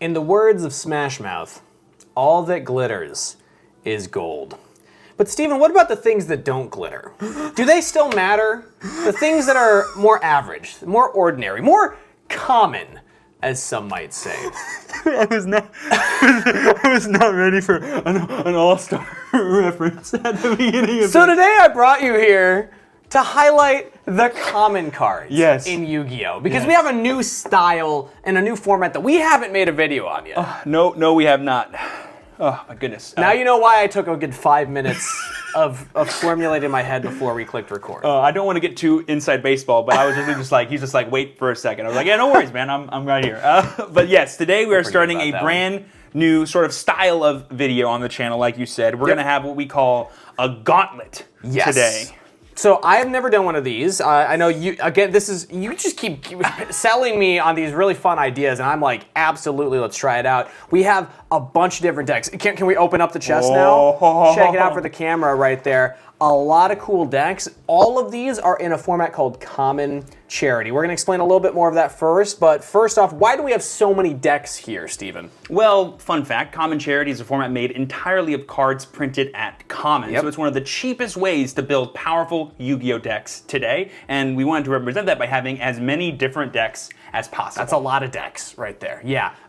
In the words of Smash Mouth, all that glitters is gold. But Steven, what about the things that don't glitter? Do they still matter? The things that are more average, more ordinary, more common, as some might say. I was not ready for an all-star reference at the beginning of So today I brought you here to highlight the common cards in Yu-Gi-Oh! Because we have a new style and a new format that we haven't made a video on yet. No, we have not. Oh, my goodness. Now you know why I took a good 5 minutes of formulating in my head before we clicked record. I don't want to get too inside baseball, but I was he's just like, wait for a second. I was like, yeah, no worries, man, I'm right here. But yes, today we are starting a brand new sort of style of video on the channel, like you said. We're going to have what we call a gauntlet today. So I have never done one of these. I know you, again, you just keep selling me on these really fun ideas, and I'm like, absolutely, let's try it out. We have a bunch of different decks. Can we open up the chest now? Check it out for the camera right there. A lot of cool decks. All of these are in a format called Common Charity. We're going to explain a little bit more of that first, but first off, why do we have so many decks here, Steven? Well, fun fact, Common Charity is a format made entirely of cards printed at common. So it's one of the cheapest ways to build powerful Yu-Gi-Oh! Decks today, and we wanted to represent that by having as many different decks as possible. That's a lot of decks right there,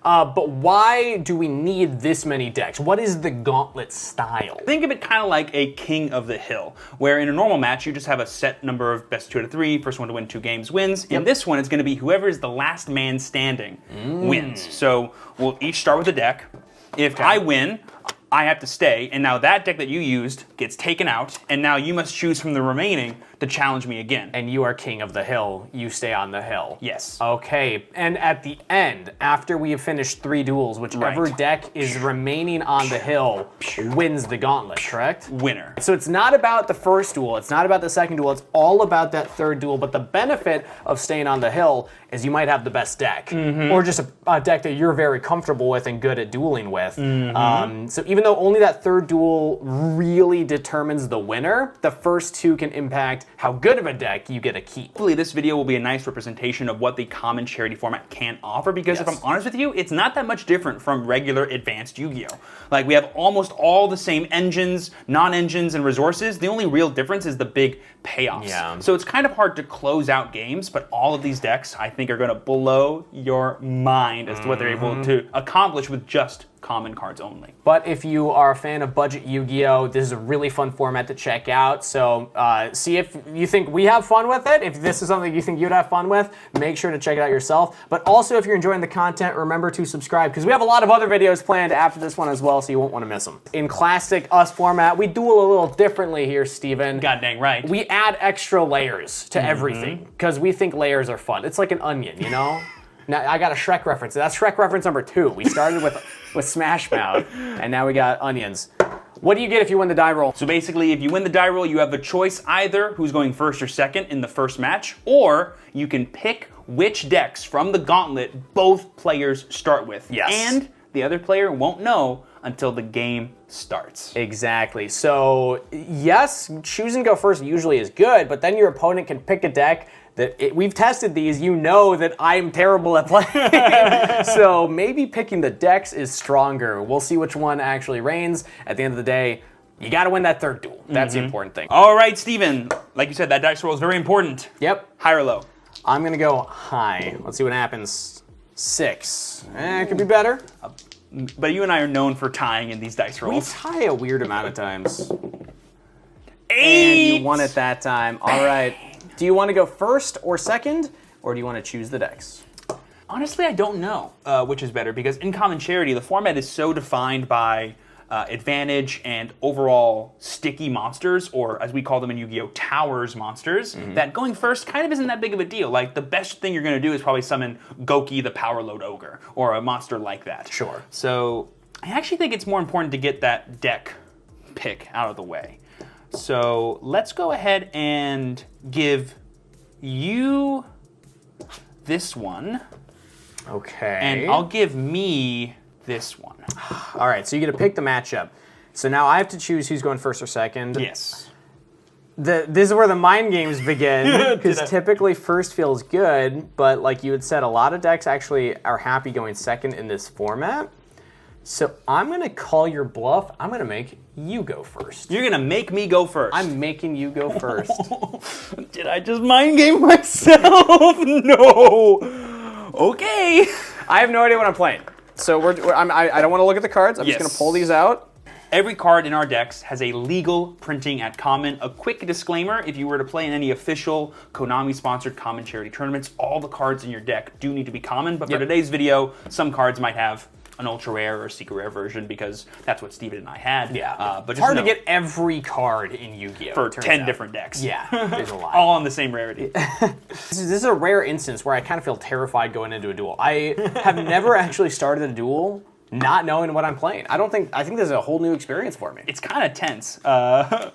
but why do we need this many decks? What is the Gauntlet style? Think of it kind of like a King of the Hill, where in a normal match you just have a set number of best 2 out of 3, first one to win 2 games wins. In this one, it's going to be whoever is the last man standing wins. So we'll each start with a deck. If I win, I have to stay, and now that deck that you used gets taken out, and now you must choose from the remaining to challenge me again. And you are King of the Hill. You stay on the hill. Yes. Okay, and at the end, after we have finished 3 duels, whichever deck is remaining on the hill wins the gauntlet, correct? Winner. So it's not about the first duel, it's not about the second duel, it's all about that third duel, but the benefit of staying on the hill is you might have the best deck, or just a deck that you're very comfortable with and good at dueling with. So even though only that third duel really determines the winner, the first 2 can impact how good of a deck you get to keep. Hopefully this video will be a nice representation of what the Common Charity format can offer, because if I'm honest with you, it's not that much different from regular advanced Yu-Gi-Oh! Like, we have almost all the same engines, non-engines, and resources. The only real difference is the big payoffs. So it's kind of hard to close out games, but all of these decks, I think, are going to blow your mind as to what they're able to accomplish with just common cards only. But if you are a fan of budget Yu-Gi-Oh! This is a really fun format to check out. So see if you think we have fun with it. If this is something you think you'd have fun with, make sure to check it out yourself. But also, if you're enjoying the content, remember to subscribe, because we have a lot of other videos planned after this one as well, so you won't want to miss them. In classic us format, we duel a little differently here, Steven. God dang right. We add extra layers to everything, because we think layers are fun. It's like an onion, you know? Now, I got a Shrek reference. That's Shrek reference number 2. We started with Smash Mouth, and now we got onions. What do you get if you win the die roll? So basically, if you win the die roll, you have the choice either who's going first or second in the first match, or you can pick which decks from the gauntlet both players start with. And the other player won't know until the game starts. Exactly. So yes, choosing to go first usually is good, but then your opponent can pick a deck that we've tested these, you know that I'm terrible at playing. So maybe picking the decks is stronger. We'll see which one actually reigns. At the end of the day, you gotta win that third duel. That's the important thing. All right, Steven. Like you said, that dice roll is very important. Yep. High or low? I'm gonna go high. Let's see what happens. 6. It could be better. But you and I are known for tying in these dice rolls. We tie a weird amount of times. 8! And you won it that time. All right. Do you want to go first or second, or do you want to choose the decks? Honestly, I don't know which is better, because in Common Charity, the format is so defined by advantage and overall sticky monsters, or as we call them in Yu-Gi-Oh, towers monsters, that going first kind of isn't that big of a deal. Like, the best thing you're going to do is probably summon Goki the Power Load Ogre, or a monster like that. Sure. So I actually think it's more important to get that deck pick out of the way. So let's go ahead and give you this one. Okay. And I'll give me this one. All right, so you get to pick the matchup. So now I have to choose who's going first or second. Yes. This is where the mind games begin, because typically first feels good, but like you had said, a lot of decks actually are happy going second in this format. So I'm going to call your bluff. I'm going to make you go first. You're going to make me go first. I'm making you go first. Did I just mind game myself? No. Okay. I have no idea what I'm playing. So I don't want to look at the cards. I'm just going to pull these out. Every card in our decks has a legal printing at common. A quick disclaimer, if you were to play in any official Konami-sponsored common charity tournaments, all the cards in your deck do need to be common, but for today's video, some cards might have an ultra rare or secret rare version because that's what Steven and I had. Yeah, but it's hard to get every card in Yu-Gi-Oh! For 10 different decks. Yeah, there's a lot. All on the same rarity. This is a rare instance where I kind of feel terrified going into a duel. I have never actually started a duel not knowing what I'm playing. I think this is a whole new experience for me. It's kind of tense. But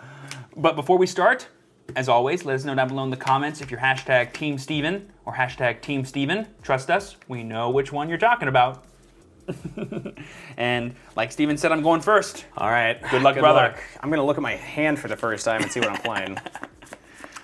before we start, as always, let us know down below in the comments if you're hashtag Team Steven or hashtag Team Steven. Trust us, we know which one you're talking about. And like Steven said, I'm going first. All right. Good luck, brother. Luck. I'm going to look at my hand for the first time and see what I'm playing.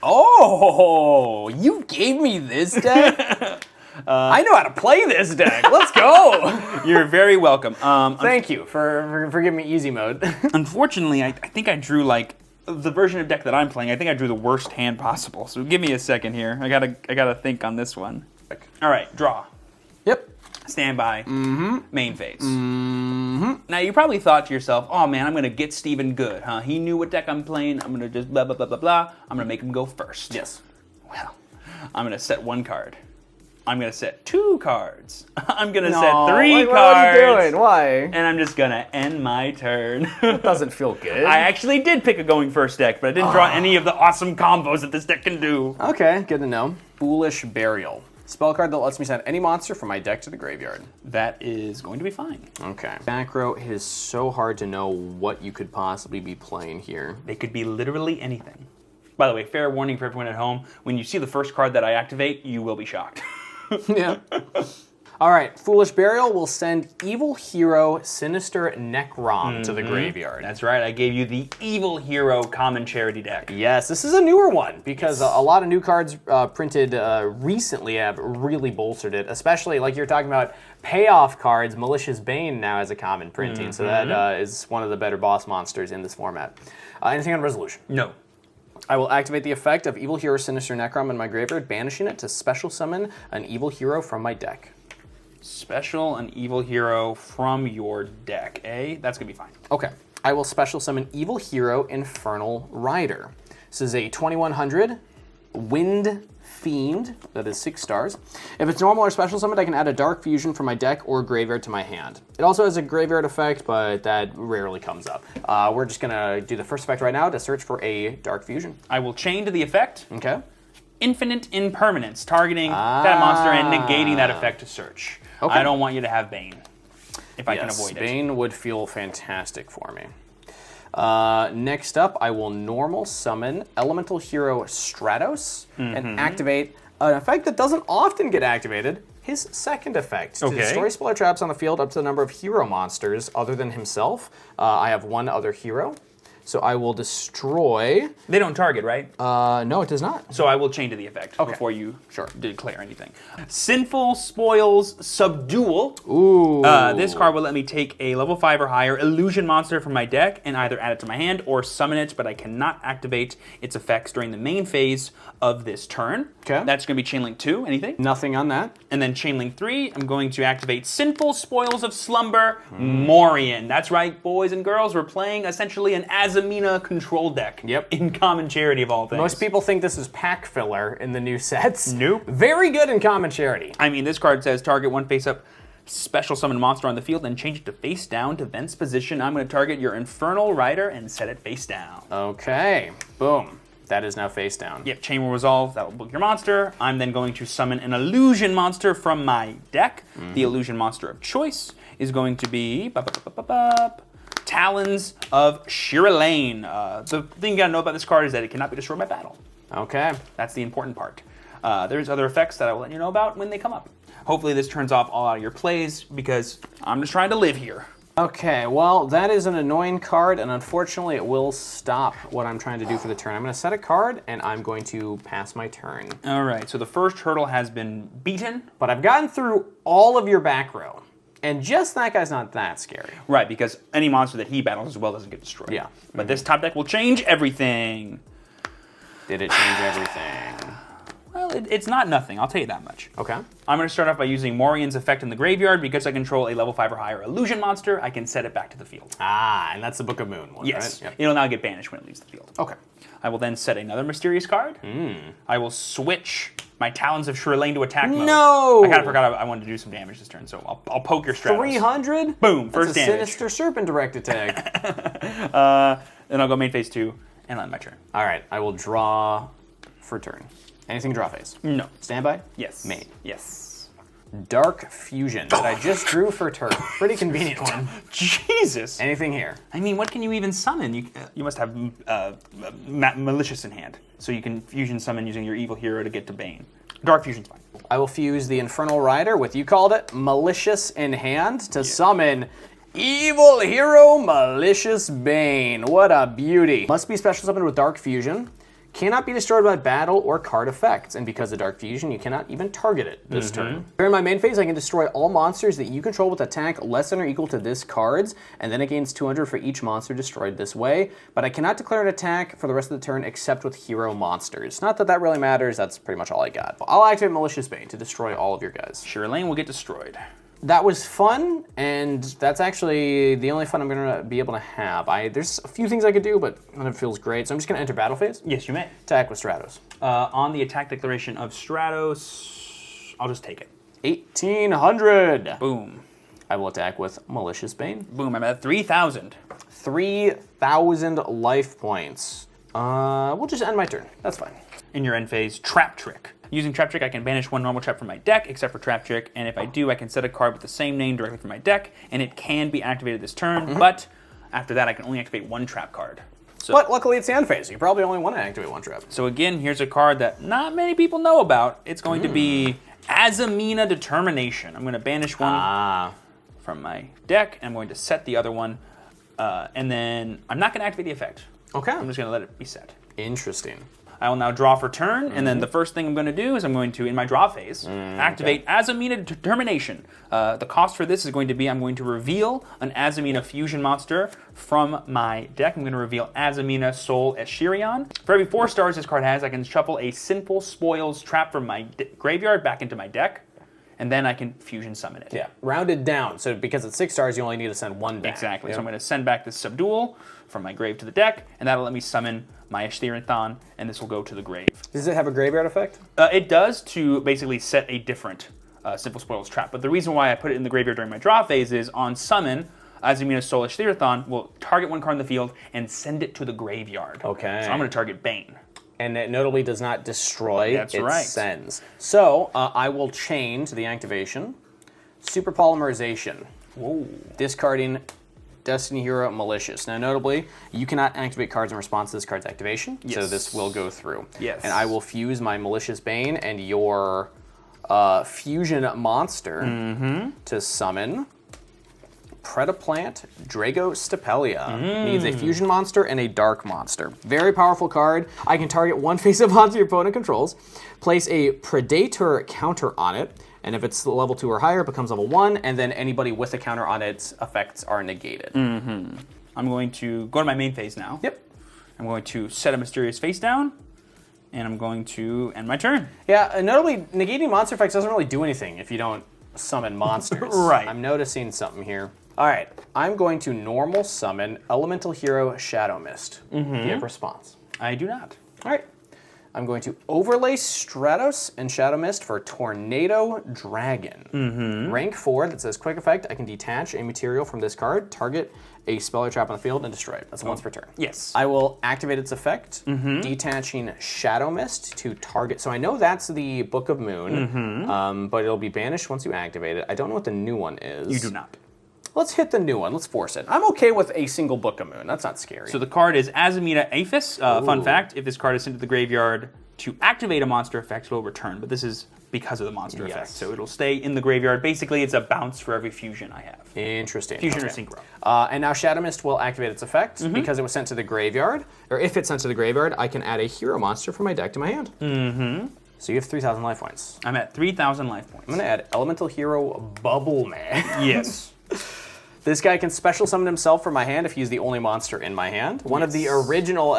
Oh, you gave me this deck? I know how to play this deck. Let's go. You're very welcome. Thank you for giving me easy mode. Unfortunately, I think I drew like the version of deck that I'm playing. I think I drew the worst hand possible. So give me a second here. I gotta think on this one. All right, draw. Yep. Stand by. Main phase. Now you probably thought to yourself, "Oh man, I'm gonna get Steven good, huh? He knew what deck I'm playing. I'm gonna just blah blah blah blah blah. I'm gonna make him go first." Yes. Well, I'm gonna set one card. I'm gonna set 2 cards. I'm gonna set 3 cards. What are you doing? Why? And I'm just gonna end my turn. It doesn't feel good. I actually did pick a going first deck, but I didn't draw any of the awesome combos that this deck can do. Okay, good to know. Foolish Burial. Spell card that lets me send any monster from my deck to the graveyard. That is going to be fine. Okay. Back row, it is so hard to know what you could possibly be playing here. They could be literally anything. By the way, fair warning for everyone at home, when you see the first card that I activate, you will be shocked. Yeah. All right, Foolish Burial will send Evil Hero Sinister Necrom to the graveyard. That's right, I gave you the Evil Hero common charity deck. Yes, this is a newer one because a lot of new cards printed recently have really bolstered it, especially like you're talking about payoff cards. Malicious Bane now has a common printing, so that is one of the better boss monsters in this format. Anything on resolution? No. I will activate the effect of Evil Hero Sinister Necrom in my graveyard, banishing it to special summon an Evil Hero from my deck. Special an Evil Hero from your deck, eh? That's gonna be fine. Okay. I will special summon Evil Hero Infernal Rider. This is a 2100 Wind Fiend, that is 6 stars. If it's normal or special summoned, I can add a Dark Fusion from my deck or graveyard to my hand. It also has a graveyard effect, but that rarely comes up. We're just gonna do the first effect right now to search for a Dark Fusion. I will chain to the effect. Okay. Infinite Impermanence, targeting that monster and negating that effect to search. Okay. I don't want you to have Bane, if I can avoid it. Bane would feel fantastic for me. Next up, I will normal summon Elemental Hero Stratos and activate an effect that doesn't often get activated, his second effect. To destroy spell or traps on the field up to the number of hero monsters other than himself. I have 1 other hero. So I will destroy... They don't target, right? No, it does not. So I will chain to the effect before you declare anything. Sinful Spoils Subdual. Ooh. This card will let me take a level 5 or higher illusion monster from my deck and either add it to my hand or summon it, but I cannot activate its effects during the main phase of this turn. Okay. That's going to be Chainlink 2. Anything? Nothing on that. And then Chainlink 3, I'm going to activate Sinful Spoils of Slumber, Morian. That's right, boys and girls, we're playing essentially an Azamina control deck. Yep. In common charity of all things. Most people think this is pack filler in the new sets. Nope. Very good in common charity. I mean, this card says target 1 face-up special summon monster on the field and change it to face down to Vent's position. I'm going to target your Infernal Rider and set it face down. Okay. Boom. That is now face down. Yep, Chain will resolve. That will book your monster. I'm then going to summon an illusion monster from my deck. The illusion monster of choice is going to be Talons of Shirlane. The thing you gotta know about this card is that it cannot be destroyed by battle. Okay. That's the important part. There's other effects that I will let you know about when they come up. Hopefully this turns off all out of your plays because I'm just trying to live here. Okay, well, that is an annoying card, and unfortunately it will stop what I'm trying to do for the turn. I'm going to set a card, and I'm going to pass my turn. All right, so the first hurdle has been beaten. But I've gotten through all of your back row, and just that guy's not that scary. Right, because any monster that he battles as well doesn't get destroyed. Yeah. But this top deck will change everything. Did it change everything? Well, it's not nothing, I'll tell you that much. Okay. I'm going to start off by using Morian's effect in the graveyard. Because I control a level 5 or higher illusion monster, I can set it back to the field. Ah, and that's the Book of Moon one, Yes. right? Yep. It'll now get banished when it leaves the field. Okay. I will then set another mysterious card. I will switch my Talons of Shirlane to attack mode. No! I kind of forgot I wanted to do some damage this turn, so I'll poke your Stratos. 300? Boom, first That's a damage. Sinister Serpent direct attack. Then I'll go main phase 2 and end my turn. All right, I will draw for turn. Anything draw phase? No. Standby? Yes. Main. Yes. Dark Fusion that I just drew for turn. Pretty convenient one. Jesus. Anything here? I mean, what can you even summon? You must have Malicious in hand, so you can fusion summon using your evil hero to get to Bane. Dark Fusion's fine. I will fuse the Infernal Rider with, you called it, Malicious in hand to summon Evil Hero Malicious Bane. What a beauty. Must be special summoned with Dark Fusion. Cannot be destroyed by battle or card effects, and because of Dark Fusion, you cannot even target it this turn. During my main phase, I can destroy all monsters that you control with attack less than or equal to this card's, and then it gains 200 for each monster destroyed this way, but I cannot declare an attack for the rest of the turn except with hero monsters. Not that that really matters, that's pretty much all I got. I'll activate Malicious Bane to destroy all of your guys. Shirlane will get destroyed. That was fun, and that's actually the only fun I'm going to be able to have. There's a few things I could do, but none of it feels great, so I'm just going to enter battle phase. Yes, you may. Attack with Stratos. On the attack declaration of Stratos, I'll just take it. 1800. Boom. I will attack with Malicious Bane. Boom, I'm at 3,000. 3,000 life points. We'll just end my turn. That's fine. In your end phase, Trap Trick. Using Trap Trick, I can banish one normal trap from my deck, except for Trap Trick, and if I do, I can set a card with the same name directly from my deck, and it can be activated this turn, but after that, I can only activate one trap card. So, But luckily it's end phase. You probably only want to activate one trap. So again, here's a card that not many people know about. It's going to be Azamina Determination. I'm going to banish one from my deck, and I'm going to set the other one, and then I'm not going to activate the effect. Okay. I'm just going to let it be set. Interesting. I will now draw for turn, and then the first thing I'm going to do is I'm going to, in my draw phase, activate Azamina Determination. The cost for this is going to be I'm going to reveal an Azamina fusion monster from my deck. I'm going to reveal Azamina Soul Eshirion. For every 4 stars this card has, I can shuffle a Sinful Spoils trap from my graveyard back into my deck, and then I can fusion summon it. Yeah, rounded down. So because it's 6 stars, you only need to send one back. Exactly. Yep. So I'm going to send back this Subdual from my grave to the deck, and that'll let me summon my Eshirion, and this will go to the grave. Does it have a graveyard effect? It does, to basically set a different Simple Spoils trap. But the reason why I put it in the graveyard during my draw phase is on summon, Azamina Soul Eshirion will target one card in the field and send it to the graveyard. Okay. So I'm going to target Bane. And it notably does not destroy, That's it right. sends. So I will chain to the activation. Super Polymerization. Whoa. Discarding Destiny Hero Malicious. Now notably, you cannot activate cards in response to this card's activation, so this will go through. Yes. And I will fuse my Malicious Bane and your fusion monster to summon Predaplant Dragostapelia. Needs a fusion monster and a dark monster. Very powerful card. I can target one face-up monster your opponent controls, place a Predator counter on it, and if it's level 2 or higher, it becomes level 1, and then anybody with a counter on its effects are negated. I'm going to go to my main phase now. Yep. I'm going to set a Mysterious Face down, and I'm going to end my turn. Yeah, and notably, negating monster effects doesn't really do anything if you don't summon monsters. Right. I'm noticing something here. All right, I'm going to normal summon Elemental Hero Shadow Mist. Do you have response? I do not. All right. I'm going to overlay Stratos and Shadow Mist for Tornado Dragon. Rank 4 that says quick effect. I can detach a material from this card, target a spell or trap on the field, and destroy it. That's once per turn. Yes. I will activate its effect, detaching Shadow Mist to target. So I know that's the Book of Moon, but it'll be banished once you activate it. I don't know what the new one is. You do not. Let's hit the new one. Let's force it. I'm okay with a single Book of Moon. That's not scary. So the card is Azamina Aphis. Fun fact, if this card is sent to the graveyard to activate a monster effect will return, but this is because of the monster Yes. effect. So it'll stay in the graveyard. Basically, it's a bounce for every fusion I have. Interesting. Fusion or Okay. synchro. And now Shadow Mist will activate its effect because it was sent to the graveyard. Or if it's sent to the graveyard, I can add a hero monster from my deck to my hand. So you have 3,000 life points. I'm at 3,000 life points. I'm going to add Elemental Hero Bubble Man. Yes. This guy can special summon himself from my hand if he's the only monster in my hand. One of the original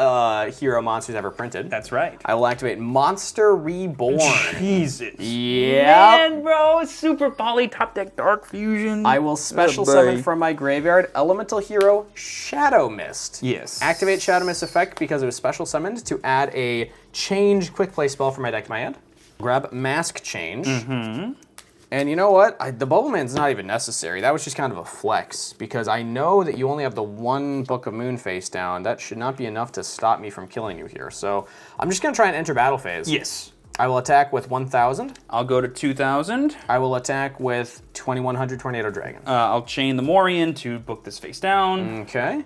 hero monsters ever printed. That's right. I will activate Monster Reborn. Jesus. Yeah. Man, bro, super poly top deck Dark Fusion. I will special summon from my graveyard Elemental Hero Shadow Mist. Yes. Activate Shadow Mist effect because it was special summoned to add a change quick play spell from my deck to my hand. Grab Mask Change. And you know what? The Bubble Man's not even necessary. That was just kind of a flex because I know that you only have the one Book of Moon face down. That should not be enough to stop me from killing you here. So I'm just going to try and enter battle phase. Yes. I will attack with 1,000. I'll go to 2,000. I will attack with 2,100 Tornado Dragon. I'll chain the Morian to book this face down. Okay.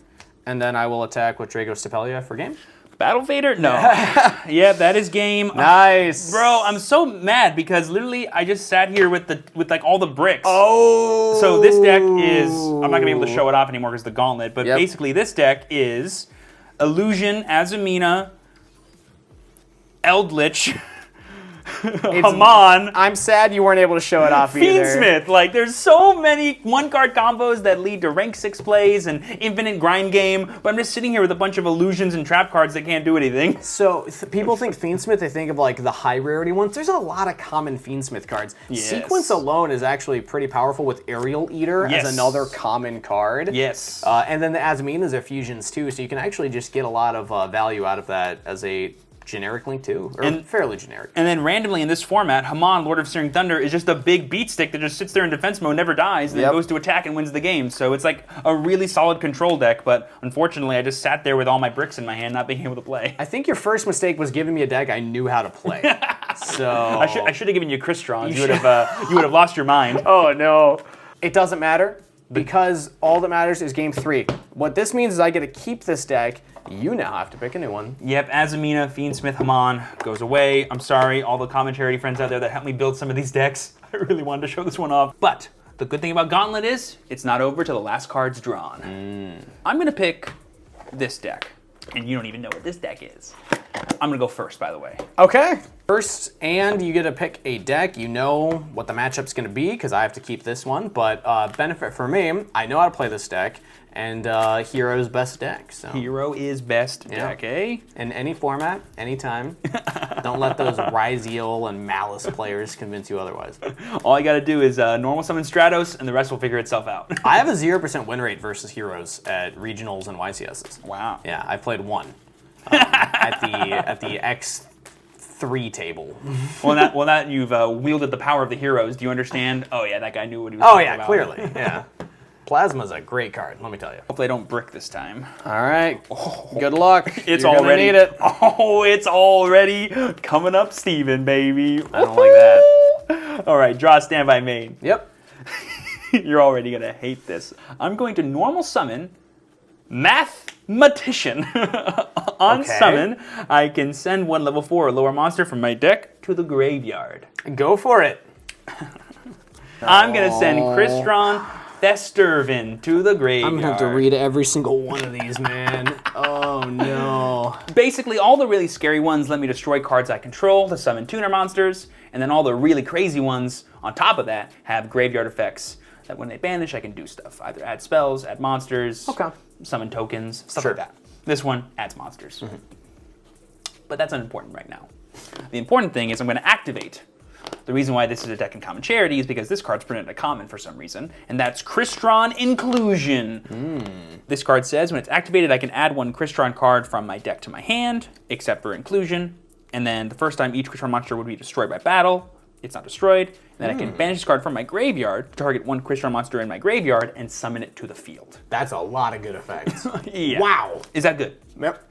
And then I will attack with Drago Stapelia for game. Battle Vader? No. Yeah, that is game. Nice. Bro, I'm so mad because literally I just sat here with like all the bricks. Oh. So this deck is, I'm not gonna be able to show it off anymore because the Gauntlet, but Yep. basically this deck is Illusion, Azumina, Eldritch, Haman, I'm sad you weren't able to show it off either. Fiendsmith. Like, there's so many one-card combos that lead to rank 6 plays and infinite grind game, but I'm just sitting here with a bunch of illusions and trap cards that can't do anything. So people think Fiendsmith, they think of like the high rarity ones. There's a lot of common Fiendsmith cards. Yes. Sequence alone is actually pretty powerful with Aerial Eater Yes. as another common card. Yes. And then the Azaminas are fusions too, so you can actually just get a lot of value out of that as a generic link too, or fairly generic. And then randomly in this format, Haman, Lord of Searing Thunder, is just a big beat stick that just sits there in defense mode, never dies, and then goes to attack and wins the game. So it's like a really solid control deck, but unfortunately I just sat there with all my bricks in my hand, not being able to play. I think your first mistake was giving me a deck I knew how to play. So I should have given you Crystron. You would have lost your mind. Oh no. It doesn't matter because all that matters is game 3. What this means is I get to keep this deck. You now have to pick a new one. Yep, Azumina, Fiendsmith, Haman goes away. I'm sorry, all the commentary friends out there that helped me build some of these decks. I really wanted to show this one off. But the good thing about Gauntlet is it's not over till the last card's drawn. I'm gonna pick this deck, and you don't even know what this deck is. I'm gonna go first, by the way. Okay. First, and you get to pick a deck. You know what the matchup's going to be because I have to keep this one. But benefit for me, I know how to play this deck, and Hero's best deck. So Hero is best deck, eh? in any format, anytime. Don't let those Ryziel and Malice players convince you otherwise. All I gotta do is normal summon Stratos, and the rest will figure itself out. I have a 0% win rate versus Heroes at regionals and YCSs. Wow. Yeah, I've played one at the X3 table. Well, that you've wielded the power of the heroes. Do you understand? Oh yeah, that guy knew what he was Oh talking yeah, about. clearly. Yeah. Plasma's a great card, let me tell you. Hopefully I don't brick this time. All right. Good luck. It's You're gonna already need it. Oh, it's already coming up, Steven, baby. I don't like that. All right, draw standby main. Yep. You're already gonna hate this. I'm going to normal summon Mathematician. On Okay. summon, I can send one level 4 or lower monster from my deck to the graveyard. Go for it. I'm gonna send Crystron Thestervin to the graveyard. I'm gonna have to read every single one of these, man. Oh no. Basically, all the really scary ones let me destroy cards I control to summon tuner monsters, and then all the really crazy ones, on top of that, have graveyard effects that when they banish, I can do stuff. Either add spells, add monsters, summon tokens, stuff like that. This one adds monsters. But that's unimportant right now. The important thing is I'm going to activate. The reason why this is a deck in common charity is because this card's printed in a common for some reason, and that's Crystron Inclusion. This card says when it's activated, I can add one Crystron card from my deck to my hand, except for Inclusion, and then the first time each Crystron monster would be destroyed by battle, it's not destroyed, and then I can banish this card from my graveyard, target one Crystron monster in my graveyard, and summon it to the field. That's a lot of good effects. Yeah. Wow. Is that good? Yep.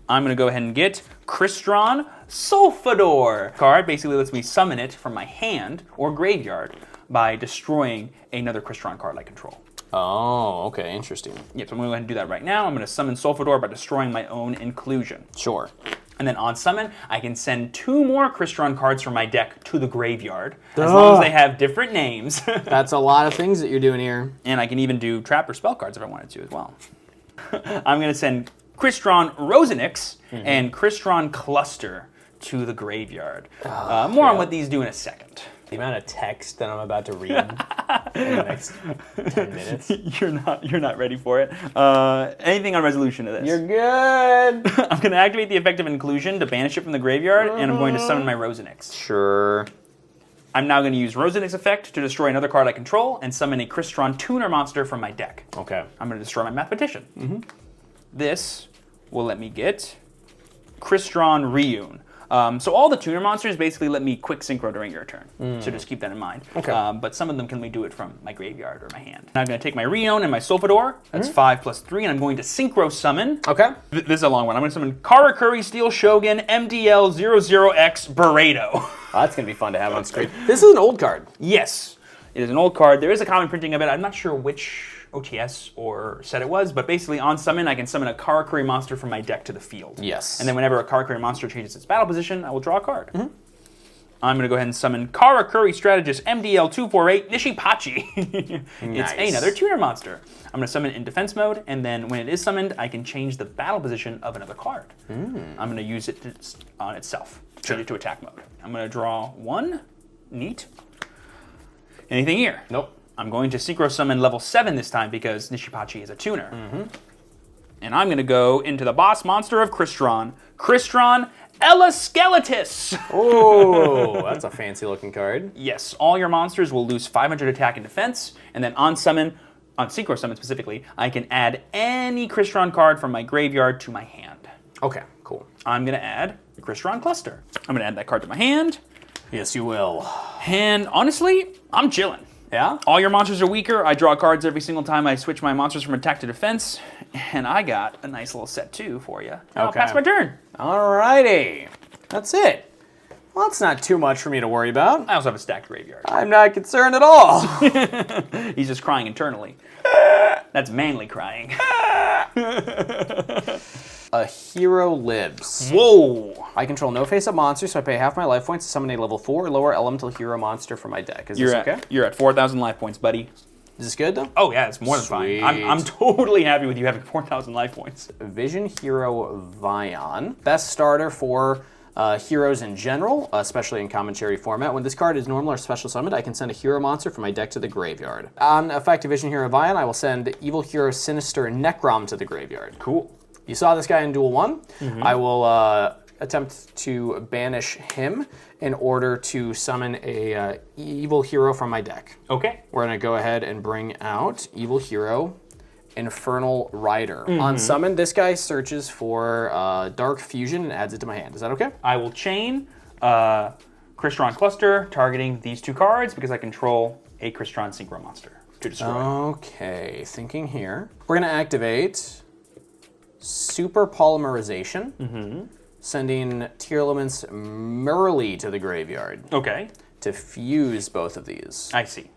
I'm going to go ahead and get Crystron Sulfador. Card basically lets me summon it from my hand or graveyard by destroying another Crystron card I control. Oh, okay, interesting. Yep, so I'm going to go ahead and do that right now. I'm going to summon Sulfador by destroying my own Inclusion. Sure. And then on summon, I can send 2 more Crystron cards from my deck to the graveyard, as long as they have different names. That's a lot of things that you're doing here. And I can even do trap or spell cards if I wanted to as well. I'm going to send Crystron Rosenix and Crystron Cluster to the graveyard. More on what these do in a second. The amount of text that I'm about to read in the next 10 minutes. You're not ready for it. Anything on resolution of this? You're good. I'm going to activate the effect of inclusion to banish it from the graveyard, and I'm going to summon my Rosenix. Sure. I'm now going to use Rosenix effect to destroy another card I control and summon a Crystron Tuner monster from my deck. Okay. I'm going to destroy my Mathematician. This will let me get Crystron Reune. So all the tuner monsters basically let me quick synchro during your turn. So just keep that in mind. Okay. But some of them can only do it from my graveyard or my hand. Now I'm going to take my Reune and my Sulfador. That's 5 plus 3, and I'm going to synchro summon. Okay. This is a long one. I'm going to summon Karakuri Steel Shogun MDL00X Burrito. Oh, that's going to be fun to have on screen. This is an old card. Yes, it is an old card. There is a common printing of it. I'm not sure which OTS or set it was, but basically on summon, I can summon a Karakuri monster from my deck to the field. Yes. And then whenever a Karakuri monster changes its battle position, I will draw a card. I'm going to go ahead and summon Karakuri Strategist MDL248 Nishipachi. Nice. It's another tuner monster. I'm going to summon it in defense mode, and then when it is summoned, I can change the battle position of another card. I'm going to use it on itself, change it to attack mode. I'm going to draw 1. Neat. Anything here? Nope. I'm going to synchro summon level 7 this time because Nishipachi is a tuner. And I'm going to go into the boss monster of Crystron, Crystron Elaskeletus. Oh, that's a fancy looking card. Yes, all your monsters will lose 500 attack and defense, and then on summon, on synchro summon specifically, I can add any Crystron card from my graveyard to my hand. Okay, cool. I'm going to add the Crystron Cluster. I'm going to add that card to my hand, Yes, you will. and honestly, I'm chilling. Yeah? All your monsters are weaker. I draw cards every single time I switch my monsters from attack to defense. And I got a nice little set too for you. I'll pass my turn. Alrighty. That's it. Well, that's not too much for me to worry about. I also have a stacked graveyard. I'm not concerned at all. He's just crying internally. That's manly crying. A hero lives. Whoa! I control no face-up monsters, so I pay half my life points to summon a level 4 or lower elemental hero monster from my deck. Is this okay? You're at 4,000 life points, buddy. Is this good, though? Oh yeah, it's more than Sweet. fine. I'm totally happy with you having 4,000 life points. Vision Hero Vion. Best starter for heroes in general, especially in commentary format. When this card is normal or special summoned, I can send a hero monster from my deck to the graveyard. On effective Vision Hero Vion, I will send Evil Hero Sinister Necrom to the graveyard. Cool. You saw this guy in Duel 1. I will attempt to banish him in order to summon a evil hero from my deck. Okay. We're going to go ahead and bring out Evil Hero Infernal Rider. On summon, this guy searches for Dark Fusion and adds it to my hand. Is that okay? I will chain Crystron Cluster, targeting these 2 cards because I control a Crystron Synchro monster to destroy. Okay, thinking here. We're going to activate Super Polymerization, sending Tearlaments Merly to the graveyard Okay. to fuse both of these. I see.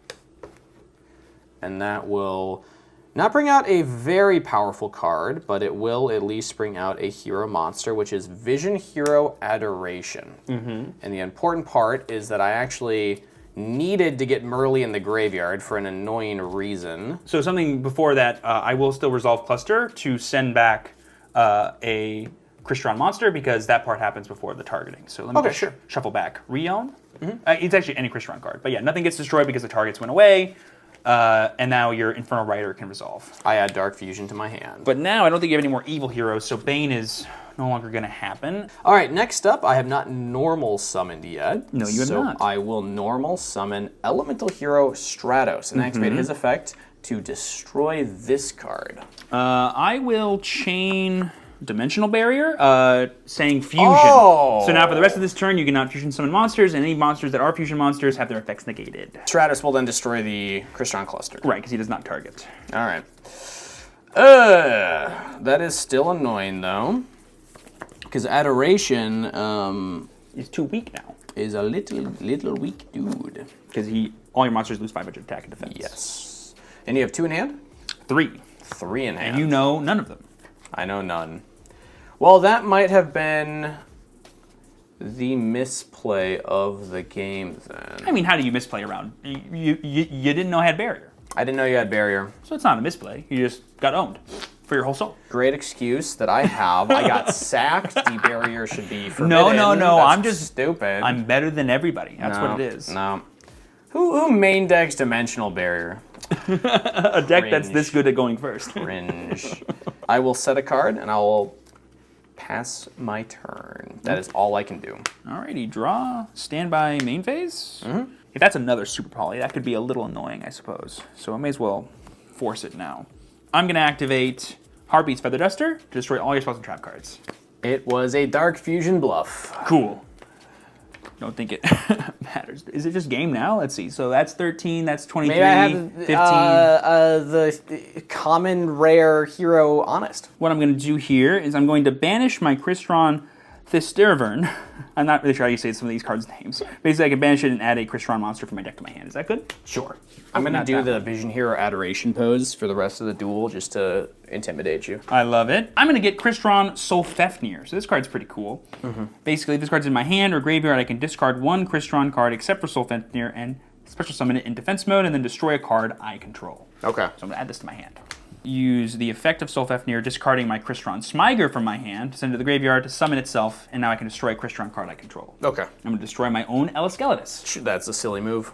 And that will not bring out a very powerful card, but it will at least bring out a hero monster, which is Vision Hero Adoration. And the important part is that I actually needed to get Merly in the graveyard for an annoying reason. So something before that, I will still resolve Cluster to send back a Crystron monster because that part happens before the targeting. So let me just shuffle back. Reone? It's actually any Crystron card. But yeah, nothing gets destroyed because the targets went away. And now your Infernal Rider can resolve. I add Dark Fusion to my hand. But now I don't think you have any more evil heroes, so Bane is no longer going to happen. All right, next up, I have not normal summoned yet. No, you have not. So I will normal summon Elemental Hero Stratos and activate his effect to destroy this card. I will chain Dimensional Barrier, saying Fusion. Oh! So now for the rest of this turn, you cannot fusion summon monsters, and any monsters that are fusion monsters have their effects negated. Stratos will then destroy the Crystron Cluster. Right, because he does not target. All right. That is still annoying, though, because Adoration He's too weak now. is a little weak dude. Because all your monsters lose 500 attack and defense. Yes. And you have 2 in hand? 3. 3 in hand. And you know none of them. I know none. Well, that might have been the misplay of the game then. I mean, how do you misplay around? You didn't know I had barrier. I didn't know you had barrier. So it's not a misplay. You just got owned for your whole soul. Great excuse that I have. I got sacked. The barrier should be forbidden. No. That's I'm just stupid. I'm better than everybody. That's what it is. No. Who main decks Dimensional Barrier? A deck that's this good at going first. Cringe. I will set a card and I will pass my turn. That is all I can do. Alrighty, draw, standby main phase. If that's another super poly, that could be a little annoying, I suppose. So I may as well force it now. I'm gonna activate Heartbeat's Feather Duster to destroy all your spells and trap cards. It was a Dark Fusion bluff. Cool. Don't think it matters. Is it just game now? Let's see. So that's 13, that's 23, Maybe I have 15. The common rare hero Honest. What I'm going to do here is I'm going to banish my Crystron Thistervern. I'm not really sure how you say some of these cards' names. Basically, I can banish it and add a Crystron monster from my deck to my hand. Is that good? Sure. I'm going to do the Vision Hero Adoration pose for the rest of the duel just to intimidate you. I love it. I'm going to get Crystron Solfefnir. So this card's pretty cool. Basically, if this card's in my hand or graveyard, I can discard one Crystron card except for Solfefnir and special summon it in defense mode and then destroy a card I control. Okay. So I'm going to add this to my hand. Use the effect of Solfefnir, discarding my Crystron Smyger from my hand to send it to the graveyard to summon itself, and now I can destroy a Crystron card I control. Okay. I'm going to destroy my own Eleskeletus. That's a silly move.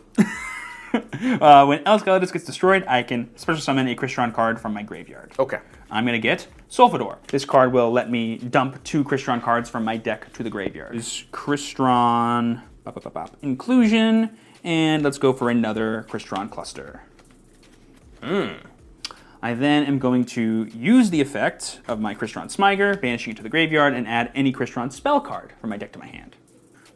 When Eleskeletus gets destroyed, I can special summon a Crystron card from my graveyard. Okay. I'm going to get Solfador. This card will let me dump 2 Crystron cards from my deck to the graveyard. This is Crystron Inclusion, and let's go for another Crystron Cluster. I then am going to use the effect of my Crystron Smyger, banishing it to the graveyard, and add any Crystron spell card from my deck to my hand.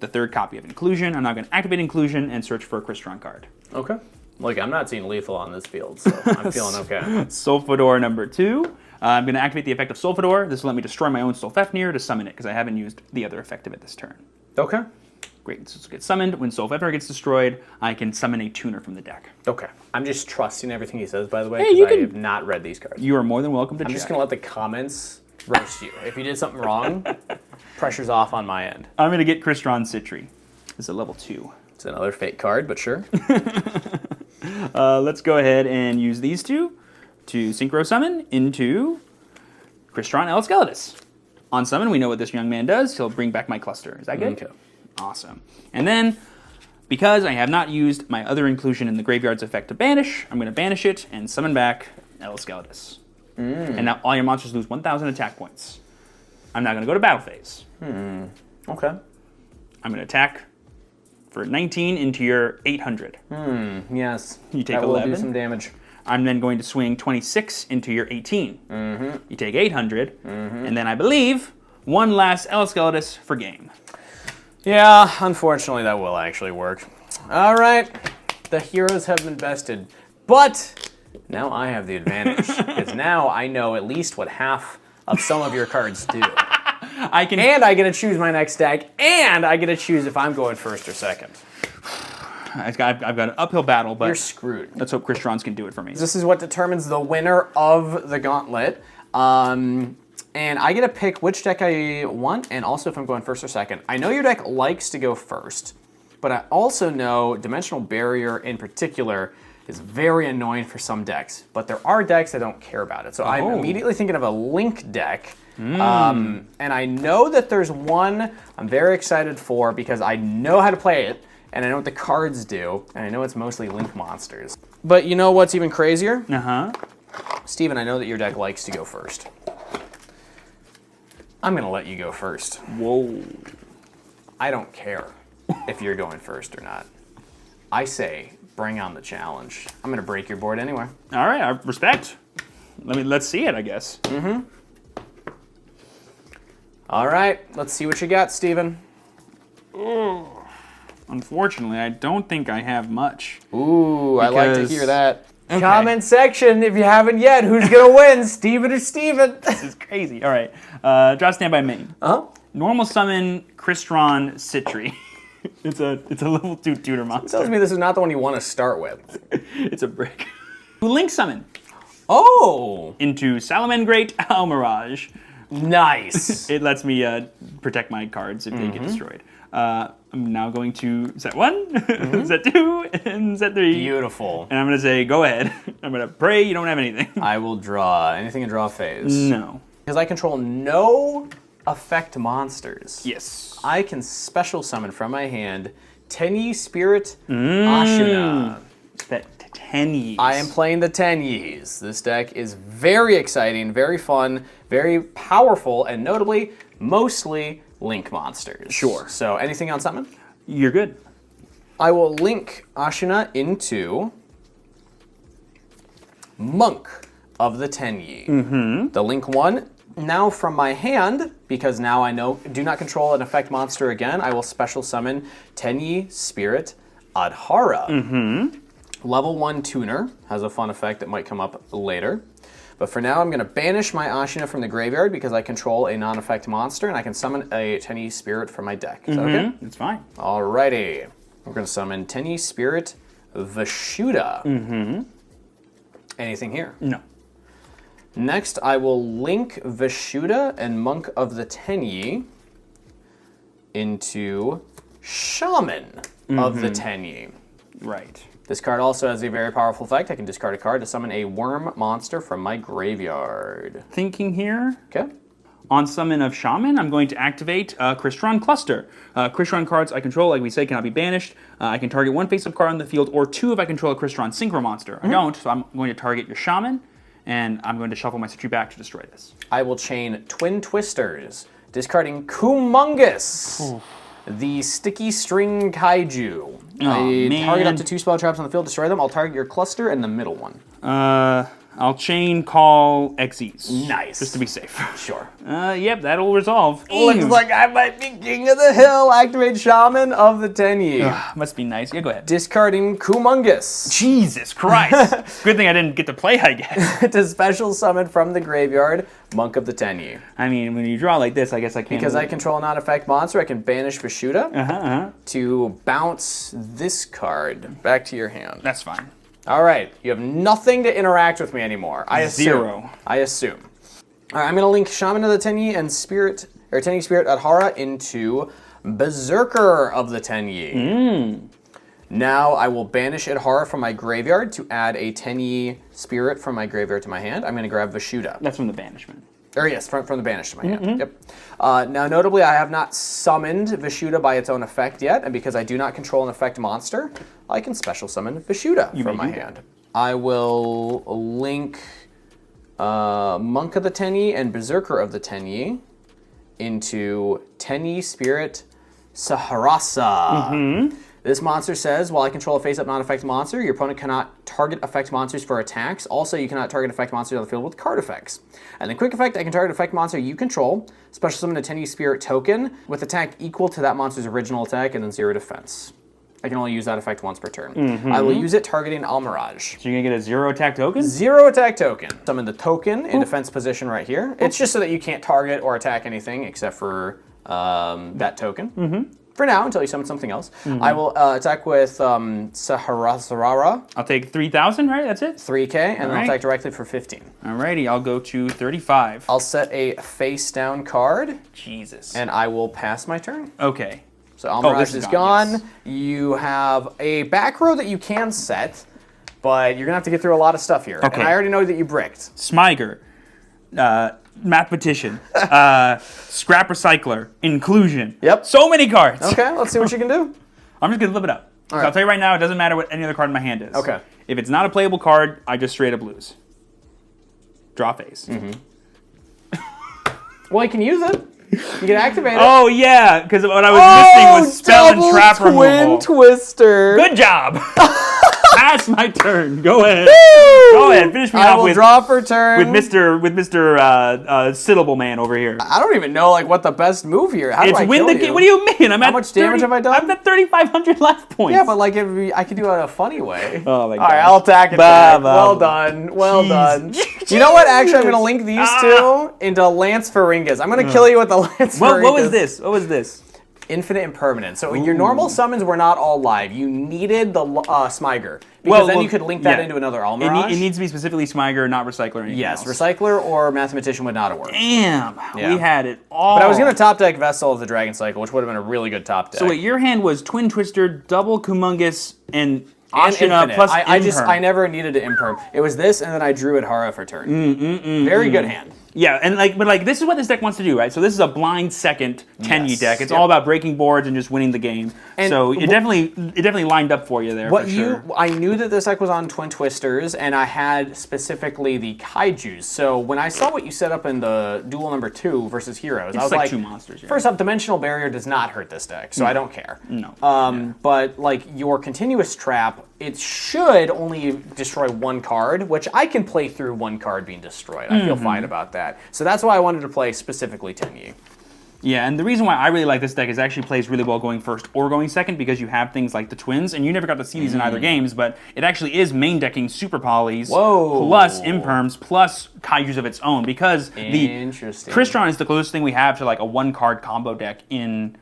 The third copy of Inclusion. I'm now going to activate Inclusion and search for a Crystron card. Okay. Look, I'm not seeing lethal on this field, so I'm feeling okay. Solfador number 2. I'm going to activate the effect of Solfador. This will let me destroy my own Solfefnir to summon it, because I haven't used the other effect of it this turn. Okay. Great, so this will get summoned. When Solfefnir gets destroyed, I can summon a tuner from the deck. Okay. I'm just trusting everything he says, by the way, Hey, you because I can- have not read these cards. You are more than welcome to I'm check. just going to let the comments roast you. If you did something wrong, pressure's off on my end. I'm going to get Crystron Citri. This is a level 2. It's another fake card, but sure. Let's go ahead and use these two to Synchro Summon into Crystron Eleskeletus. On summon, we know what this young man does. He'll bring back my cluster. Is that good? Okay. Awesome. And then, because I have not used my other inclusion in the graveyard's effect to banish, I'm going to banish it and summon back Eleskeletus. And now all your monsters lose 1,000 attack points. I'm now going to go to battle phase. Okay. I'm going to attack for 19 into your 800. Yes. You take that will 11. do some damage. I'm then going to swing 26 into your 18. You take 800, and then I believe one last Eleskeletus for game. Yeah, unfortunately that will actually work. All right, the heroes have been bested, but now I have the advantage, because now I know at least what half of some of your cards do. And I get to choose my next deck, and I get to choose if I'm going first or second. I've got an uphill battle, but You're screwed. let's hope Crystron's can do it for me. This is what determines the winner of the Gauntlet. And I get to pick which deck I want, and also if I'm going first or second. I know your deck likes to go first, but I also know Dimensional Barrier in particular is very annoying for some decks. But there are decks that don't care about it. So I'm immediately thinking of a Link deck. And I know that there's one I'm very excited for because I know how to play it, and I know what the cards do, and I know it's mostly Link monsters. But you know what's even crazier? Steven, I know that your deck likes to go first. I'm going to let you go first. Whoa. I don't care if you're going first or not. I say, bring on the challenge. I'm going to break your board anyway. All right, I respect. Let's see it, I guess. All right, let's see what you got, Steven. Unfortunately, I don't think I have much. Ooh, I like to Because- hear that. Okay. Comment section if you haven't yet. Who's going to win, Steven or Steven? This is crazy. All right, draw standby main. Normal summon Crystron Citri. It's a level 2 tutor monster. Tells me this is not the one you want to start with. It's a brick. Link summon Oh! into Salamangrate Almirage. Nice. It lets me protect my cards if they get destroyed. I'm now going to set 1, set 2, and set 3. Beautiful. And I'm going to say, go ahead. I'm going to pray you don't have anything. I will draw anything in draw phase. No. Because I control no effect monsters. Yes. I can special summon from my hand Tenyi Spirit Ashuna. That Tenyi. I am playing the Tenyis. This deck is very exciting, very fun, very powerful, and notably, mostly Link monsters. Sure. So anything on summon? You're good. I will link Ashuna into Monk of the Tenyi. The link 1. Now from my hand, because now I do not control an effect monster again, I will special summon Tenyi Spirit Adhara. Level 1 tuner has a fun effect that might come up later. But for now, I'm going to banish my Ashina from the graveyard because I control a non-effect monster, and I can summon a Tenyi Spirit from my deck. Is that okay? That's fine. Alrighty. We're going to summon Tenyi Spirit Vishuda. Anything here? No. Next, I will link Vishuda and Monk of the Tenyi into Shaman of the Tenyi. Right. This card also has a very powerful effect. I can discard a card to summon a worm monster from my graveyard. Thinking here. Okay. On summon of Shaman, I'm going to activate Crystron Cluster. Crystron cards I control, like we said, cannot be banished. I can target 1 face-up card on the field, or 2 if I control a Crystron Synchro monster. I don't, so I'm going to target your Shaman, and I'm going to shuffle my Sentry back to destroy this. I will chain Twin Twisters, discarding Kumongous, the Sticky String Kaiju. Target up to 2 spell traps on the field, destroy them. I'll target your cluster and the middle one. I'll chain call Xyz. Nice. Just to be safe. Sure. Yep, that'll resolve. Looks like I might be king of the hill. Activate Shaman of the Tenyi. Must be nice. Yeah, go ahead. Discarding Kumongous. Jesus Christ. Good thing I didn't get to play, I guess. To special summon from the graveyard, Monk of the Tenyi. I mean, when you draw like this, I guess I can't. Because I control a non-effect monster, I can banish Vishuda to bounce this card back to your hand. That's fine. All right, you have nothing to interact with me anymore. I assume. 0. I assume. All right, I'm going to link Shaman of the Tenyi and Tenyi Spirit Adhara into Berserker of the Tenyi. Now I will banish Adhara from my graveyard to add a Tenyi Spirit from my graveyard to my hand. I'm going to grab Vishuda. That's from the banishment. Or yes, from the banish to my hand. Yep. Now, notably, I have not summoned Vishuda by its own effect yet, and because I do not control an effect monster, I can special summon Vishuda from my hand. I will link Monk of the Tenyi and Berserker of the Tenyi into Tenyi Spirit Saharasa. This monster says, while I control a face-up non-effect monster, your opponent cannot target effect monsters for attacks. Also, you cannot target effect monsters on the field with card effects. And then quick effect, I can target effect monster you control, special summon a Tenyi Spirit token with attack equal to that monster's original attack and then 0 defense. I can only use that effect once per turn. I will use it targeting Almirage. So you're going to get a 0 attack token? 0 attack token. Summon the token in defense position right here. It's just so that you can't target or attack anything except for that token. For now, until you summon something else. I will attack with Saharasarara. I'll take 3,000, right? That's it? 3k, and then I'll attack directly for 15. Alrighty, I'll go to 35. I'll set a face-down card. Jesus. And I will pass my turn. Okay. So Almirage is gone. Yes. You have a back row that you can set, but you're going to have to get through a lot of stuff here. Okay. And I already know that you bricked. Smiger. Mathematician. Scrap Recycler. Inclusion. Yep. So many cards. Okay, let's see what you can do. I'm just going to flip it up. So right. I'll tell you right now, it doesn't matter what any other card in my hand is. Okay. If it's not a playable card, I just straight up lose. Draw phase. Well, you can use it. You can activate it. Oh, yeah, because what I was missing was spell and trap removal. Twin Twister. Good job. Pass my turn. Go ahead. Go ahead. Finish me I off will with draw for turn. with Mr. Syllable Man over here. I don't even know what the best move here. How do I win kill the you? game. What do you mean? How much damage have I done? I'm at 3,500 life points. Yeah, but I could do it in a funny way. Oh my god. All right, I'll attack it. Well done. Well done. You know what? Actually, I'm going to link these two into Lance Faringas. I'm going to kill you with the Lance Faringas. What was this? What was this? Infinite impermanence. So your normal summons were not all live. You needed the Smyger. Because then you could link that into another Almirage. It needs to be specifically Smyger, not Recycler or anything Yes, else. Recycler or Mathematician would not have worked. Damn, Yeah. we had it all. But I was going to top deck Vessel of the Dragon Cycle, which would have been a really good top deck. So wait, your hand was Twin Twister, double Kumungous, and and Ashina Infinite. plus I never needed to imperm. It was this, and then I drew it Hara for turn. Very good hand. Yeah, and but this is what this deck wants to do, right? So this is a blind second Tenyi Yes. deck. It's all about breaking boards and just winning the game. And so it definitely lined up for you there. What for sure. I knew that this deck was on Twin Twisters, and I had specifically the Kaijus. So when I saw what you set up in the duel number 2 versus Heroes, I was like like, 2 monsters. Yeah. First up, Dimensional Barrier does not hurt this deck, so I don't care. No. But like your Continuous Trap, it should only destroy 1 card, which I can play through 1 card being destroyed. I feel fine about that. So that's why I wanted to play specifically Tenyi. Yeah, and the reason why I really like this deck is it actually plays really well going first or going second because you have things like the twins, and you never got to see these in either games, but it actually is main decking Super Polys plus Imperms plus Kaijus of its own because the Crystron is the closest thing we have to like a 1-card combo deck in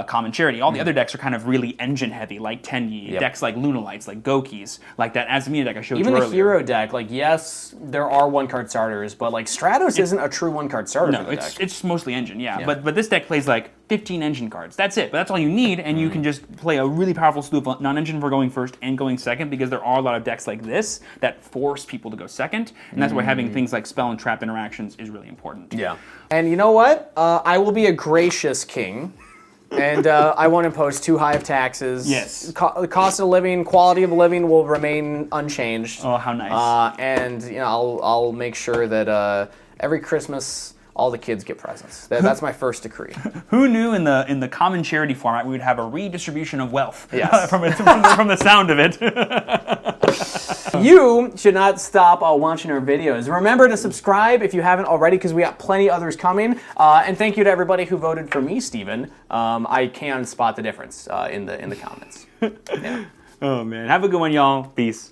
Common Charity. All the other decks are kind of really engine heavy, like Tenyi, decks like Lunalights, like Gokis, like that Azumina deck I showed you earlier. Even the Hero deck, like yes, there are 1-card starters, but like Stratos isn't a true 1-card starter for the deck. It's mostly engine, yeah. But this deck plays like 15 engine cards. That's it. But that's all you need, and you can just play a really powerful slew of non-engine for going first and going second because there are a lot of decks like this that force people to go second, and that's why having things like spell and trap interactions is really important. Yeah. And you know what? I will be a gracious king. And I won't impose too high of taxes. Yes. The cost of living, quality of living will remain unchanged. Oh, how nice. And you know, I'll make sure that every Christmas all the kids get presents. That's my first decree. Who knew in the Common Charity format we would have a redistribution of wealth? Yes. from the sound of it. You should not stop watching our videos. Remember to subscribe if you haven't already, because we got plenty others coming. And thank you to everybody who voted for me, Steven. I can spot the difference in the comments. Yeah. Oh man, have a good one, y'all. Peace.